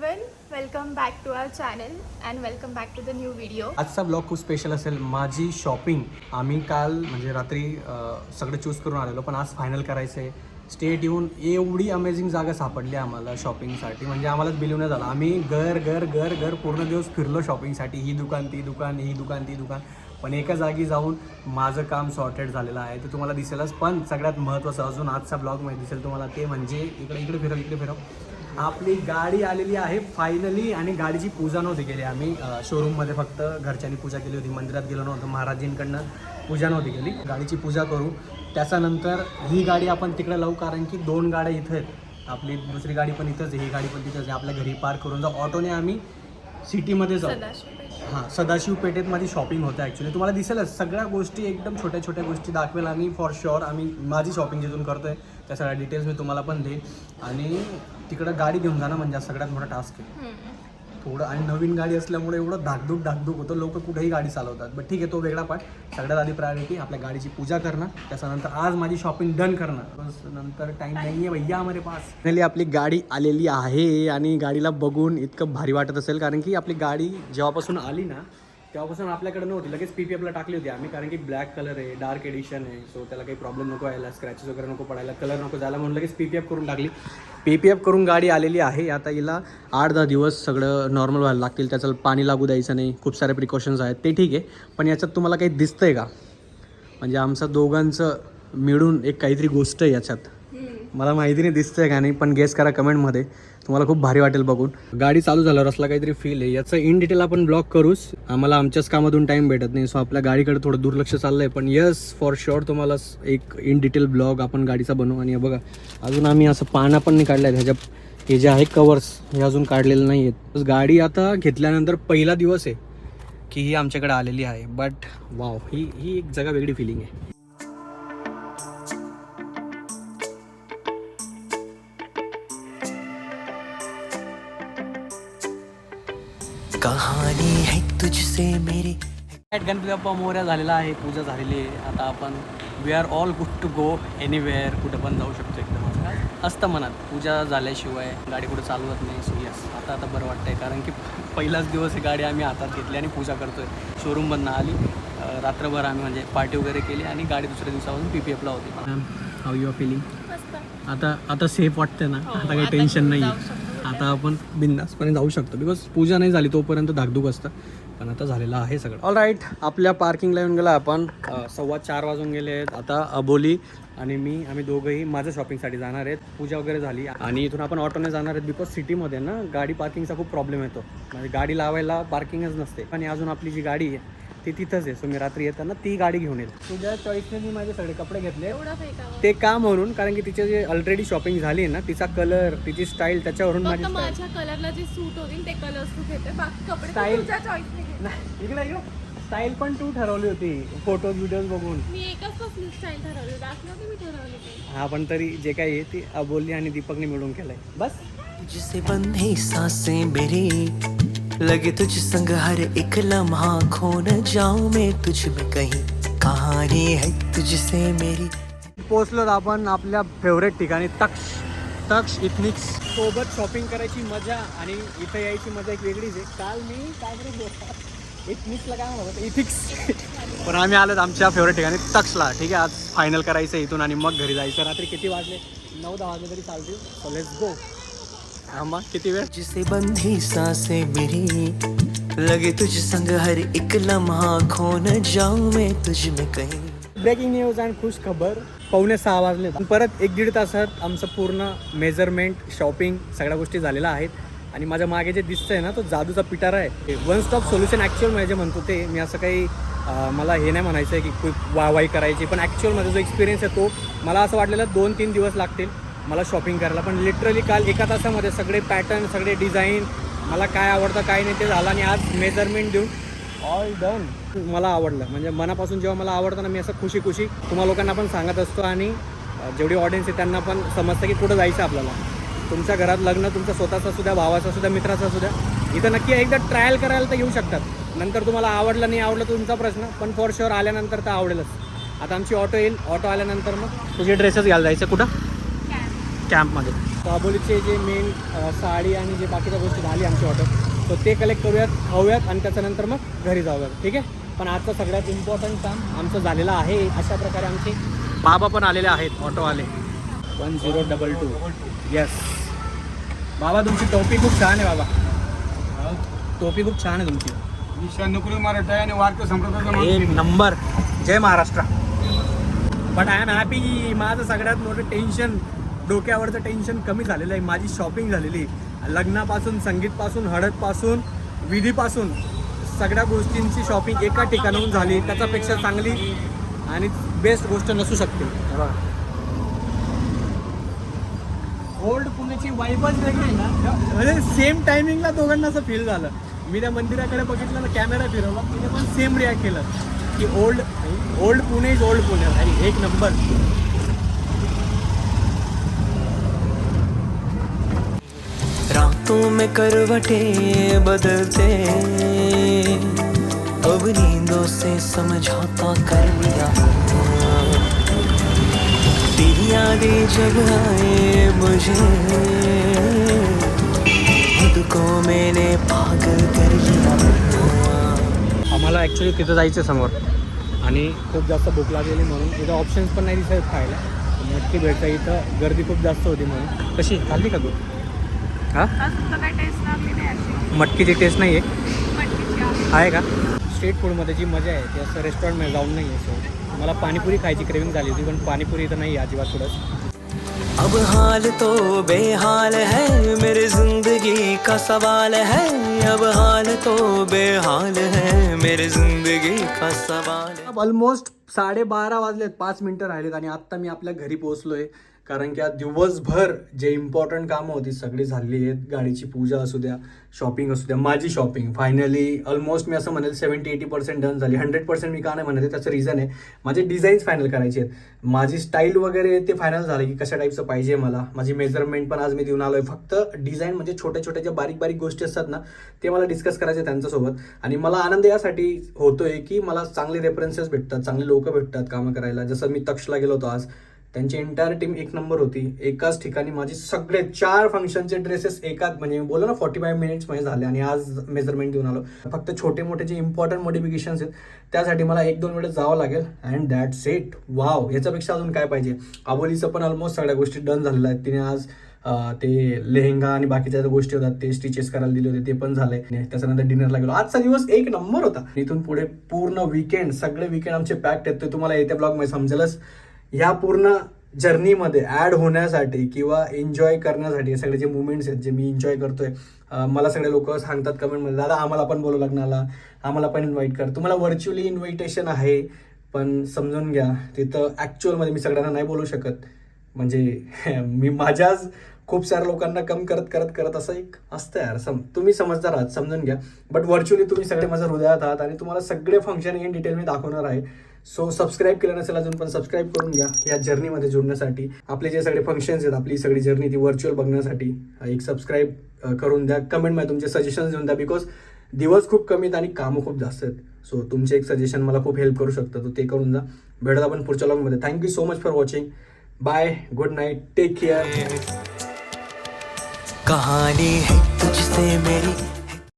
Everyone, welcome back to our channel and welcome back to the new video. आजचा blog खूप special असेल. माझी shopping आम्ही काल म्हणजे रात्री सगळं चूज करून आलेलो, पण आज फायनल करायचं आहे. स्टेट येऊन एवढी अमेझिंग जागा सापडली आम्हाला शॉपिंगसाठी, म्हणजे आम्हालाच बिलीव नाही झालं. आम्ही घर पूर्ण दिवस फिरलो शॉपिंगसाठी. ही दुकान ती दुकान, ही दुकान ती दुकान, पण एका जागी जाऊन माझं काम सॉर्टेड झालेलं आहे. ते तुम्हाला दिसेलच. पण सगळ्यात महत्त्वाचं अजून आजचा ब्लॉगमध्ये दिसेल तुम्हाला, ते म्हणजे इकडे फिरव आपली गाडी आलेली आहे फायनली. आणि गाडीची पूजा नव्हती केली आम्ही शोरूममध्ये, फक्त घरच्यांनी पूजा केली होती. मंदिरात गेलो नव्हतं, महाराजींकडनं पूजा नव्हती केली. गाडीची पूजा करू, त्याच्यानंतर ही गाडी आपण तिकडे लावू, कारण की 2 गाड्या इथं आहेत. आपली दुसरी गाडी पण इथंच आहे, ही गाडी पण तिथंच आहे. आपल्या घरी पार्क करून जाऊ. ऑटोने आम्ही सिटीमध्ये जाऊ. हां, सदाशिव पेठेत माझी शॉपिंग होते ॲक्च्युली. तुम्हाला दिसेलच सगळ्या गोष्टी, एकदम छोट्या छोट्या गोष्टी दाखवेल आणि फॉर शुअर आम्ही माझी शॉपिंग जिथून करतो आहे त्या सगळ्या डिटेल्स मी तुम्हाला पण देईन. आणि तिकडं गाडी घेऊन जाणं म्हणजे सगळ्यात मोठा टास्क आहे थोडं. आणि नवीन गाडी असल्यामुळे एवढं धाकधूक होतं. लोक कुठेही गाडी चालवतात, बट ठीक आहे, तो वेगळा पार्ट. सगळ्यात आधी प्रायोरिटी आपल्या गाडीची पूजा करणं, त्याच्यानंतर आज माझी शॉपिंग डन करणं. बस नंतर टाईम नाही आहे भैया हमारे पास. फायनली आपली गाडी आलेली आहे आणि गाडीला बघून इतकं भारी वाटत असेल, कारण की आपली गाडी जेव्हापासून आली ना तेव्हापासून आपल्याकडे नव्हती. लगेच PPFला टाकली होती आम्ही, कारण की ब्लॅक कलर आहे, डार्क एडिशन आहे. सो त्याला काही प्रॉब्लेम नको यायला, स्क्रॅचेस वगैरे नको पडायला, कलर नको जायला, म्हणून लगेच PPF करून टाकली. PPF करून गाडी आलेली आहे. आता हिला 8-10 दिवस सगळं नॉर्मल व्हायला लागतील. त्याचं पाणी लागू द्यायचं नाही, खूप सारे प्रिकॉशन्स आहेत, ते ठीक आहे. पण याच्यात तुम्हाला काही दिसतं आहे का? म्हणजे आमचं दोघांचं मिळून एक काहीतरी गोष्ट आहे याच्यात. मला माहिती नाही दिसतंय का नाही, पण गेस करा कमेंटमध्ये. तुम्हाला खूप भारी वाटेल बघून. गाडी चालू झाल्यावर असला काहीतरी फील आहे. याचं इन डिटेल आपण ब्लॉग करूच. आम्हाला आमच्याच कामातून टाईम भेटत नाही, सो आपल्या गाडीकडे थोडं दुर्लक्ष चाललं आहे. पण येस, फॉर शुअर तुम्हाला एक इन डिटेल ब्लॉग आपण गाडीचा बनवू. आणि बघा, अजून आम्ही असं पाना पण नाही काढलं आहे. ह्याच्या हे जे आहे कवर्स, हे अजून काढलेलं नाही आहेत. गाडी आता घेतल्यानंतर पहिला दिवस आहे की ही आमच्याकडे आलेली आहे. बट वाव, ही एक जगा वेगळी फिलिंग आहे. कहानी है तुझसे मेरी. गणपती बाप्पा मोरया झालेला आहे, पूजा झालेली आहे. आता आपण we are all good to go anywhere. कुठं पण जाऊ शकतो. एकदम असतं मनात, पूजा झाल्याशिवाय गाडी कुठं चालवत नाही. सो यस, आता बरं वाटतंय, कारण की पहिलाच दिवस ही गाडी आम्ही हातात घेतली आणि पूजा करतोय. शोरूममधनं आली, रात्रभर आम्ही म्हणजे पार्टी वगैरे केली आणि गाडी दुसऱ्या दिवसापासून PPFला होती. Ma'am, how you are feeling? आता सेफ वाटतं ना? आता काही टेन्शन नाही. आता आपण बिंदासपणे जाऊ शकतो, बिकॉज पूजा नाही झाली तोपर्यंत धाकधूक असतं. पण आता झालेलं आहे सगळं. ऑल राईट, आपल्या पार्किंगला येऊन गेला आपण. 4:15 वाजून गेले आहेत. आता अबोली आणि मी, आम्ही दोघंही माझ्या शॉपिंगसाठी जाणार आहेत. पूजा वगैरे झाली आणि इथून आपण ऑटोने जाणार आहेत, बिकॉज सिटीमध्ये ना गाडी पार्किंगचा खूप प्रॉब्लेम येतो. म्हणजे गाडी लावायला पार्किंगच नसते. आणि अजून आपली जी गाडी आहे ती तिथंच आहे. सो मी रात्री येताना ती गाडी घेऊन येईल. तुझ्या चॉईसने मी माझे सगळे कपडे घेतले. ते का म्हणून, कारण की तिचे जे ऑलरेडी शॉपिंग झाली आहे ना, तिचा कलर, तिची स्टाईल, त्याच्यावरून माझी माझ्या कलरला जे सूट होतील ते कलर्स तू घेते, बाकी कपडे Style. तुझ्या चॉईसने घे. इकडे स्टाईल पण तू ठरवली होती फोटोज व्हिडिओज बघून. मी एकच कसली स्टाईल ठरवली, बाकी नव्हती मी ठरवली काही. हा, पण तरी जे काही आहे ती अबोली आणि दीपकने मिळून केलंय. बस तुझसे बंधी सांसें मेरी, लगे तुझ संग हर एक लम्हा, खो न जाऊं मैं तुझ में कहीं. कहानी है तुझसे मेरी. पोहोचलो आपण आपल्या फेवरेट ठिकाणी, तक्ष इथनिक्स. सोबत शॉपिंग करायची मजा आणि इथं यायची मजा एक वेगळीच आहे. काल मी काय करत इथनिक्सला काय म्हणत होतं, इथिक्स. पण आम्ही आलोत आमच्या फेवरेट ठिकाणी तक्षला. ठीक आहे, आज फायनल करायचं इथून आणि मग घरी जायचं. रात्री किती वाजले? 9-10 वाजले तरी चालतील. So let's go. हां, मग किती वेळ? तुझसे बंधी सांसें मेरी, लगे तुझ संग हर एक लम्हा, खो न जाऊं मैं तुझ में कहीं. ब्रेकिंग न्यूज आणि खुश खबर. 5:45 वाजले. परत 1-1.5 तासात आमचं पूर्ण मेजरमेंट, शॉपिंग, सगळ्या गोष्टी झालेल्या आहेत. आणि माझ्या मागे जे दिसतंय ना, तो जादूचा पिटारा आहे. वन स्टॉप सोल्युशन ॲक्च्युअल म्हणजे म्हणतो ते. मी असं काही मला हे नाही म्हणायचं आहे की खूप वाहवाही करायची, पण ॲक्च्युअलमध्ये जो एक्सपिरियन्स आहे तो मला असं वाटलेलं 2-3 दिवस लागतील मला शॉपिंग करायला. पण लिटरली काल 1 तासामध्ये सगळे पॅटर्न, सगळे डिझाईन, मला काय आवडतं काय नाही ते झालं. आणि आज मेजरमेंट देऊन ऑल डन. मला आवडलं, म्हणजे मनापासून जेव्हा मला आवडतं ना, मी असं खुशी तुम्हा लोकांना पण सांगत असतो. आणि जेवढी ऑडियन्स आहे त्यांना पण समजतं की कुठं जायचं आपल्याला. तुमच्या घरात लग्न, तुमचं स्वतःचं सुद्धा, भावाचं सुद्धा, मित्राचं सुद्धा, इथं नक्की एकदा ट्रायल करायला तर येऊ शकतात. नंतर तुम्हाला आवडलं नाही आवडलं तुमचा प्रश्न, पण फॉर शुअर आल्यानंतर तर आवडेलच. आता आमची ऑटो येईल. ऑटो आल्यानंतर मग तुझे ड्रेसेस घ्यायला जायचं. कुठं? कॅम्पमध्ये. दाबोलीचे जे मेन साडी आणि जे बाकीच्या गोष्टी झाली आमची ऑर्डर, तर ते कलेक्ट करूयात, खाऊयात आणि त्याच्यानंतर मग घरी जाऊयात. ठीक आहे. पण आजचं सगळ्यात इम्पॉर्टंट काम आमचं झालेलं आहे. अशा प्रकारे आमचे बाबा पण आलेले आहेत, ऑटोवाले 1022. येस बाबा, तुमची टोपी खूप छान आहे बाबा, टोपी खूप छान आहे तुमची. नोकरी मराठा आणि वारकरी संप्रदायाचा एक नंबर. जय Maharashtra. But I am happy. माझं सगळ्यात मोठं टेन्शन, डोक्यावरचं टेन्शन कमी झालेलं आहे. माझी शॉपिंग झालेली, लग्नापासून, संगीतपासून, हळदपासून, विधीपासून सगळ्या गोष्टींची शॉपिंग एका ठिकाणाहून झाली. त्याच्यापेक्षा चांगली आणि बेस्ट गोष्ट नसू शकते. ओल्ड पुण्याची वाईबच वेगळी आहे ना, म्हणजे सेम टायमिंगला दोघांना असं फील झालं. मी त्या मंदिराकडे बघितलं ना, कॅमेरा फिरवला, तिने पण सेम रिॲक्ट केलं की old Pune is old Pune. भाई एक नंबर. रातों में करवटें बदलते, अब नींदों से समझौता कर लिया. तेरी यादें जब आए मुझे, खुद को मैंने पागल कर लिया. आम्हाला ॲक्च्युली तिथं जायचं समोर आणि खूप जास्त भूक लागलेली म्हणून तिथं ऑप्शन्स पण नाही दिसत खायला. मटकी भेटतं इथं, गर्दी खूप जास्त होती म्हणून. कशी खाल्ली का तू? हां, काय टेस्ट लागली नाही अशी. मटकीची टेस्ट नाही आहे, मटकीची आहे का? स्ट्रीट फूडमध्ये जी मजा आहे ती असं रेस्टॉरंटमध्ये जाऊन नाही आहे. सो मला पाणीपुरी खायची क्रेविंग झाली होती, पण पाणीपुरी इथं नाही आहे अजिबात कुठंच. अब हाल तो बेहाल है, मेरी जिंदगी का सवाल है. अब हाल तो बेहाल है, मेरी जिंदगी का सवाल है. ऑलमोस्ट 12:30 वाजलेत, 5 मिनटं राहिलेत आणि आत्ता मी आपल्या घरी पोहोचलोय. कारण की आज दिवसभर जे इम्पॉर्टंट कामं होती सगळी झाली आहेत. गाडीची पूजा असू द्या, शॉपिंग असू द्या, माझी शॉपिंग फायनली ऑलमोस्ट मी असं म्हणेल 70-80% डन झाली. 100% मी का नाही म्हणते, त्याचं रिझन आहे माझे डिझाईन्स फायनल करायचे आहेत. माझी स्टाईल वगैरे ते फायनल झालं की कशा टाईपचं पाहिजे मला. माझी मेजरमेंट पण आज मी देऊन आलो आहे. फक्त डिझाईन म्हणजे छोट्या छोट्या ज्या बारीक बारीक गोष्टी असतात ना, ते मला डिस्कस करायचे त्यांच्यासोबत. आणि मला आनंद यासाठी होतोय की मला चांगले रेफरन्सेस भेटतात, चांगले लोक भेटतात कामं करायला. जसं मी तक्षला गेलो होतो आज, त्यांची एंटायर टीम एक नंबर होती. एकाच ठिकाणी माझी सगळे 4 फंक्शनचे ड्रेसेस एकाच म्हणजे बोललो ना 45 मिनिट्समध्ये झाले. आणि आज मेजरमेंट देऊन आलो. फक्त छोटे मोठे जे इम्पॉर्टंट मॉडिफिकेशन्स आहेत त्यासाठी मला 1-2 वेळेस जावं लागेल. And that's it. वाव, याच्यापेक्षा अजून काय पाहिजे. आबोलीचं पण ऑलमोस्ट सगळ्या गोष्टी डन झालेल्या आहेत. तिने आज ते लेहेंगा आणि बाकीच्या गोष्टी होतात ते स्टिचेस करायला दिले होते, ते पण झाले. त्याच्यानंतर डिनरला गेलो. आजचा दिवस एक नंबर होता. इथून पुढे पूर्ण वीकेंड, सगळे वीकेंड आमचे पॅक्ड आहेत. ते तुम्हाला येत्या ब्लॉगमध्ये समजेलच. ह्या पूर्ण जर्नीमध्ये ॲड होण्यासाठी किंवा एन्जॉय करण्यासाठी सगळे जे मुवमेंट्स आहेत जे मी एन्जॉय करतोय, मला सगळे लोक सांगतात कमेंटमध्ये, दादा आम्हाला पण बोलू लग्नाला, आम्हाला पण इन्व्हाइट कर. तुम्हाला व्हर्च्युअली इन्व्हिटेशन आहे, पण समजून घ्या तिथं ॲक्च्युअलमध्ये मी सगळ्यांना नाही बोलू शकत. म्हणजे मी माझ्याच खूप साऱ्या लोकांना कम करत असं एक असतं यार. तुम्ही समजदार आहात, समजून घ्या. बट व्हर्च्युअली तुम्ही सगळे माझ्या हृदयात आहात आणि तुम्हाला सगळे फंक्शन इन डिटेल मी दाखवणार आहे. सो सबस्क्राईब केलं नसेल अजून पण सबस्क्राईब करून घ्या या जर्नीमध्ये जुळण्यासाठी. आपले जे सगळे फंक्शन्स आहेत, आपली सगळी जर्नी ती व्हर्च्युअल बघण्यासाठी एक सबस्क्राईब करून द्या. कमेंटमध्ये तुमचे सजेशन्स देऊन द्या. बिकॉज दिवस खूप कमी आहेत आणि कामं खूप जास्त आहेत. सो तुमचे एक सजेशन मला खूप हेल्प करू शकतं, तर ते करून जा. भेटत आपण पुढच्या व्लॉगमध्ये. Thank you so much for watching. Bye, good night, take care. कहानी है तुझसे मेरी.